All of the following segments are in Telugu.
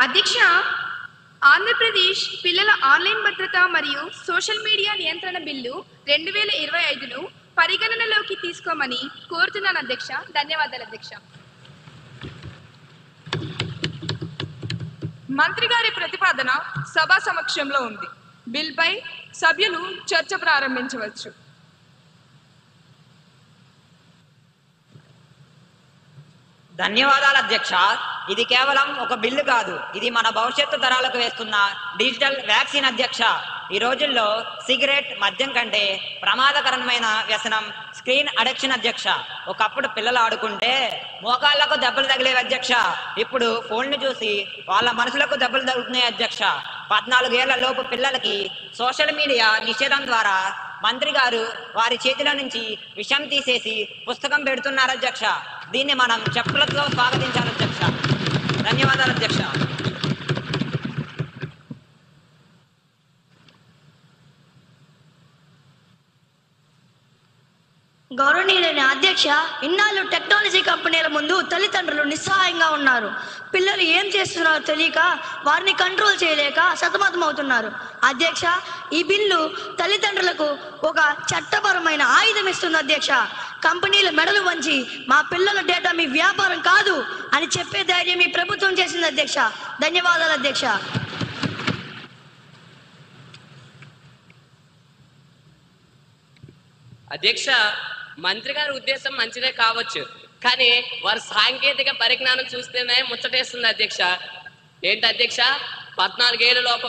అధ్యక్ష, ఆంధ్రప్రదేశ్ పిల్లల ఆన్లైన్ భద్రత మరియు సోషల్ మీడియా నియంత్రణ బిల్లు 2025ను పరిగణనలోకి తీసుకోమని కోరుతున్నాను అధ్యక్ష. ధన్యవాదాలు అధ్యక్ష. మంత్రి గారి ప్రతిపాదన సభా సమక్షంలో ఉంది. బిల్పై సభ్యులు చర్చ ప్రారంభించవచ్చు. ధన్యవాదాలు అధ్యక్ష. ఇది కేవలం ఒక బిల్లు కాదు, ఇది మన భవిష్యత్తు తరాలకు వేస్తున్న డిజిటల్ వ్యాక్సిన్ అధ్యక్ష. ఈ రోజుల్లో సిగరెట్, మద్యం కంటే ప్రమాదకరమైన వ్యసనం స్క్రీన్ అడిక్షన్ అధ్యక్ష. ఒకప్పుడు పిల్లలు ఆడుకుంటే మోకాళ్లకు దెబ్బలు తగిలేవి అధ్యక్ష. ఇప్పుడు ఫోన్ను చూసి వాళ్ళ మనసులకు దెబ్బలు తగులుతున్నాయి అధ్యక్ష. 14 ఏళ్ల లోపు పిల్లలకి సోషల్ మీడియా నిషేధం ద్వారా మంత్రి గారు వారి చేతిలో నుంచి విషం తీసేసి పుస్తకం పెడుతున్నారు అధ్యక్ష. దీన్ని మనం చెప్పులతో స్వాగతించాలి అధ్యక్ష. ధన్యవాదాలు అధ్యక్ష. గౌరవనీయులైన అధ్యక్ష, ఇన్నాళ్ళు టెక్నాలజీ కంపెనీల ముందు తల్లిదండ్రులు నిస్సహాయంగా ఉన్నారు. పిల్లలు ఏం చేస్తున్నారో తెలియక వారిని కంట్రోల్ చేయలేక సతమతమవుతున్నారు. అధ్యక్ష, ఈ బిల్లు తల్లిదండ్రులకు ఒక చట్టపరమైన ఆయుధం ఇస్తుంది అధ్యక్ష. కంపెనీల మెడలు వంచి మా పిల్లల డేటా మీ వ్యాపారం కాదు అని చెప్పే ధైర్యం ఈ ప్రభుత్వం చేసింది అధ్యక్ష. ధన్యవాదాలు అధ్యక్ష. అధ్యక్ష, మంత్రి గారి ఉద్దేశం మంచిదే కావచ్చు, కానీ వారి సాంకేతిక పరిజ్ఞానం చూస్తేనే ముచ్చటేస్తుంది అధ్యక్ష. ఏంటి అధ్యక్ష, 14 ఏళ్ళ లోపు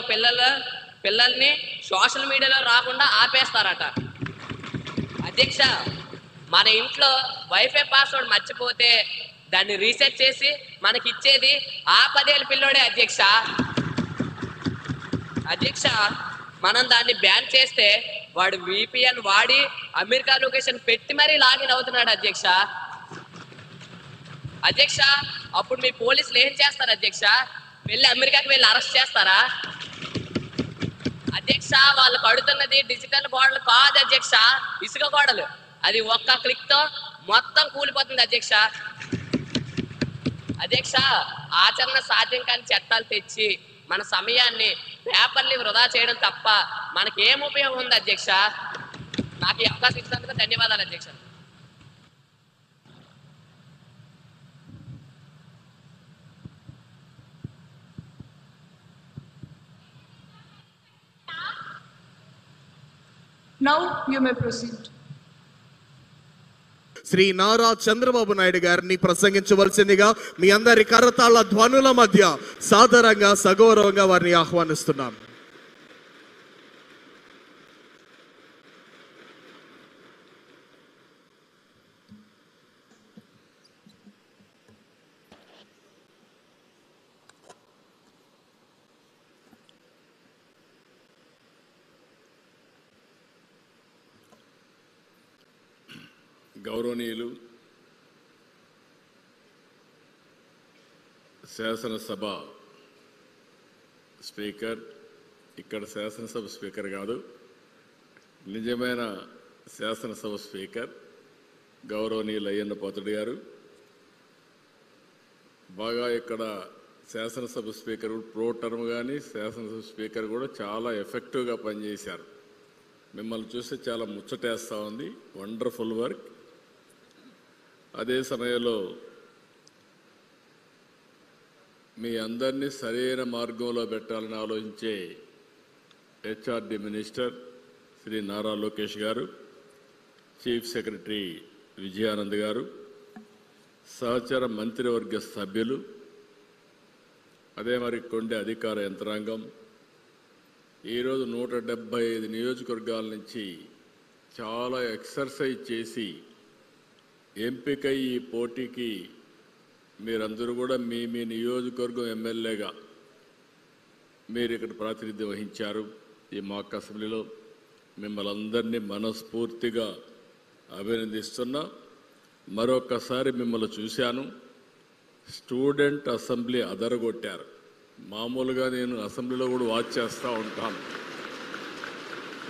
పిల్లల్ని సోషల్ మీడియాలో రాకుండా ఆపేస్తారట. అధ్యక్ష, మన ఇంట్లో వైఫై పాస్వర్డ్ మర్చిపోతే దాన్ని రీసెట్ చేసి మనకి ఇచ్చేది ఆ 10 ఏళ్ళ పిల్లోడే అధ్యక్ష. అధ్యక్ష, మనం దాన్ని బ్యాన్ చేస్తే వాడు VPN వాడి అమెరికా లొకేషన్ పెట్టి మరీ లాగిన్ అవుతున్నాడు అధ్యక్ష. అధ్యక్ష, అప్పుడు మీ పోలీసులు ఏం చేస్తారు అధ్యక్ష? వెళ్ళి అమెరికాకి వెళ్ళి అరెస్ట్ చేస్తారా? అధ్యక్ష, వాళ్ళు కడుతున్నది డిజిటల్ గోడలు కాదు అధ్యక్ష, ఇసుక గోడలు. అది ఒక్క క్లిక్ తో మొత్తం కూలిపోతుంది అధ్యక్ష. అధ్యక్ష, ఆచరణ సాధ్యం కాని చట్టాలు తెచ్చి మన సమయాన్ని పేపర్ని వృధా చేయడం తప్ప మనకేం ఉపయోగం ఉంది అధ్యక్ష? నాకు ఈ అవకాశం ఇచ్చినందుకు ధన్యవాదాలు అధ్యక్ష. Now you may proceed. Shri Nara Chandrababu Naidu గారిని ప్రసంగించవలసిందిగా మీ అందరి కరతాళ ధ్వనుల మధ్య సాదరంగా సగౌరవంగా వారిని ఆహ్వానిస్తున్నాం. గౌరవనీయులు శాసనసభ స్పీకర్, ఇక్కడ శాసనసభ స్పీకర్ కాదు, నిజమైన శాసనసభ స్పీకర్ గౌరవనీయులు అయ్యన్న పాత్రుడు గారు, బాగా ఇక్కడ శాసనసభ స్పీకర్ ప్రో టర్మ్ కానీ శాసనసభ స్పీకర్ కూడా చాలా ఎఫెక్టివ్గా పనిచేశారు. మిమ్మల్ని చూస్తే చాలా ముచ్చటేస్తూ ఉంది. Wonderful work. అదే సమయంలో మీ అందరినీ సరైన మార్గంలో పెట్టాలని ఆలోచించే HRD మినిస్టర్ శ్రీ నారా లోకేష్ గారు, చీఫ్ సెక్రటరీ విజయానంద్ గారు, సహచర మంత్రివర్గ సభ్యులు, అదే మరి కొండే అధికార యంత్రాంగం, ఈరోజు 175 నియోజకవర్గాల నుంచి చాలా ఎక్సర్సైజ్ చేసి ఎంపికై ఈ పోటీకి మీరందరూ కూడా మీ మీ నియోజకవర్గం ఎమ్మెల్యేగా మీరు ఇక్కడ ప్రాతినిధ్యం వహించారు. ఈ మాక్ అసెంబ్లీలో మిమ్మల్ని అందరినీ మనస్ఫూర్తిగా అభినందిస్తున్నా. మరొకసారి మిమ్మల్ని చూశాను, స్టూడెంట్ అసెంబ్లీ అదరగొట్టారు. మామూలుగా నేను అసెంబ్లీలో కూడా వాచ్ చేస్తూ ఉంటాను,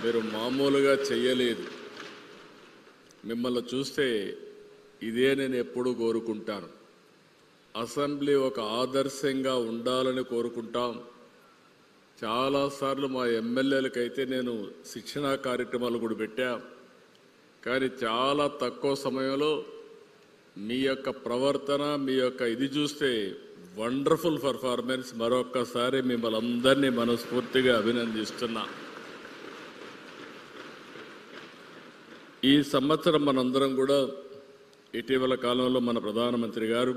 మీరు మామూలుగా చెయ్యలేదు. మిమ్మల్ని చూస్తే ఇదే నేను ఎప్పుడూ కోరుకుంటాను. అసెంబ్లీ ఒక ఆదర్శంగా ఉండాలని కోరుకుంటాం. చాలాసార్లు మా ఎమ్మెల్యేలకైతే నేను శిక్షణా కార్యక్రమాలు కూడా పెట్టా. కానీ చాలా తక్కువ సమయంలో మీ యొక్క ప్రవర్తన, మీ యొక్క ఇది చూస్తే వండర్ఫుల్ పర్ఫార్మెన్స్. మరొక్కసారి మిమ్మల్ని అందరినీ మనస్ఫూర్తిగా అభినందిస్తున్నా. ఈ సంవత్సరం మనందరం కూడా ఇటీవల కాలంలో మన ప్రధానమంత్రి గారు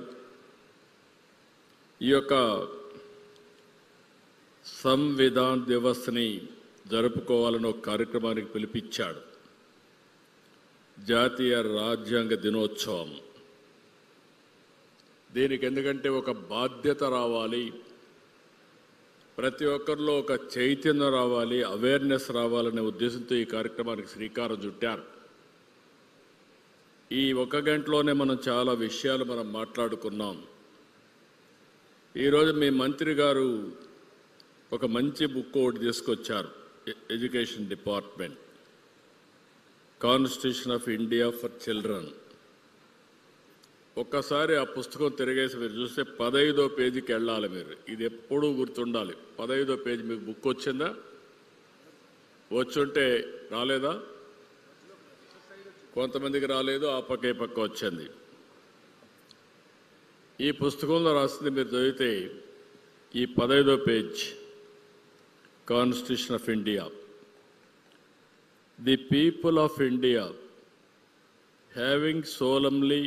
ఈ యొక్క సంవిధాన్ దివస్ని జరుపుకోవాలని ఒక కార్యక్రమానికి పిలిపించాడు. జాతీయ రాజ్యాంగ దినోత్సవం. దీనికి ఎందుకంటే ఒక బాధ్యత రావాలి, ప్రతి ఒక్కరిలో ఒక చైతన్యం రావాలి, అవేర్నెస్ రావాలనే ఉద్దేశంతో ఈ కార్యక్రమానికి శ్రీకారం చుట్టారు. ఈ 1 గంటలోనే మనం చాలా విషయాలు మనం మాట్లాడుకున్నాం. ఈరోజు మీ మంత్రి గారు ఒక మంచి బుక్ ఒకటి తీసుకొచ్చారు. Education department, constitution of India for children. ఒక్కసారి ఆ పుస్తకం తిరిగేసి మీరు చూస్తే 15వ పేజీకి వెళ్ళాలి మీరు. ఇది ఎప్పుడూ గుర్తుండాలి. 15వ పేజీ మీకు బుక్ వచ్చిందా? వచ్చుంటే రాలేదా? కొంతమందికి రాలేదు, ఆ పక్క ఈ పక్క వచ్చింది. ఈ పుస్తకంలో రాసింది మీరు చదివితే ఈ 15వ page, constitution of India. The people of India having solemnly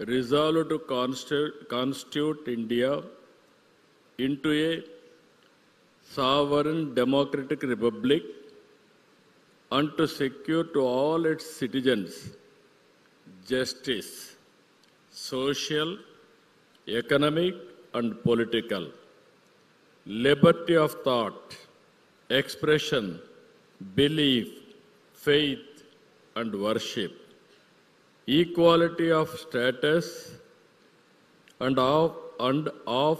resolved to constitute India into a sovereign democratic republic and to secure to all its citizens justice, social, economic and political, liberty of thought, expression, belief, faith and worship, equality of status and of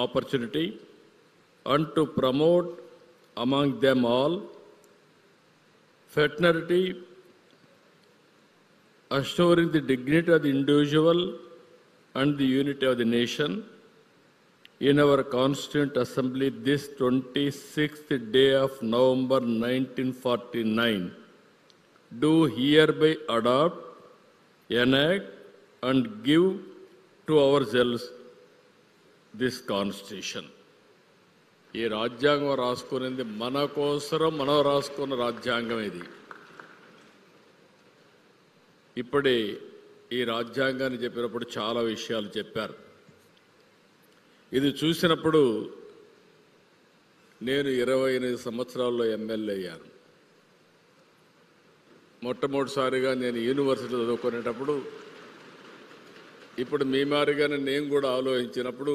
opportunity, and to promote among them all fraternity, assuring the dignity of the individual and the unity of the nation. In our Constituent Assembly this 26th day of November 1949, do hereby adopt, enact and give to ourselves this constitution. ఈ రాజ్యాంగం రాసుకునేది మన కోసరం, మనం రాసుకున్న రాజ్యాంగం ఇది. ఇప్పుడే ఈ రాజ్యాంగాన్ని చెప్పినప్పుడు చాలా విషయాలు చెప్పారు. ఇది చూసినప్పుడు నేను 28 సంవత్సరాల్లో ఎమ్మెల్యే అయ్యాను. మొట్టమొదటిసారిగా నేను యూనివర్సిటీలో చదువుకునేటప్పుడు, ఇప్పుడు మీ మారిగానే నేను కూడా ఆలోచించినప్పుడు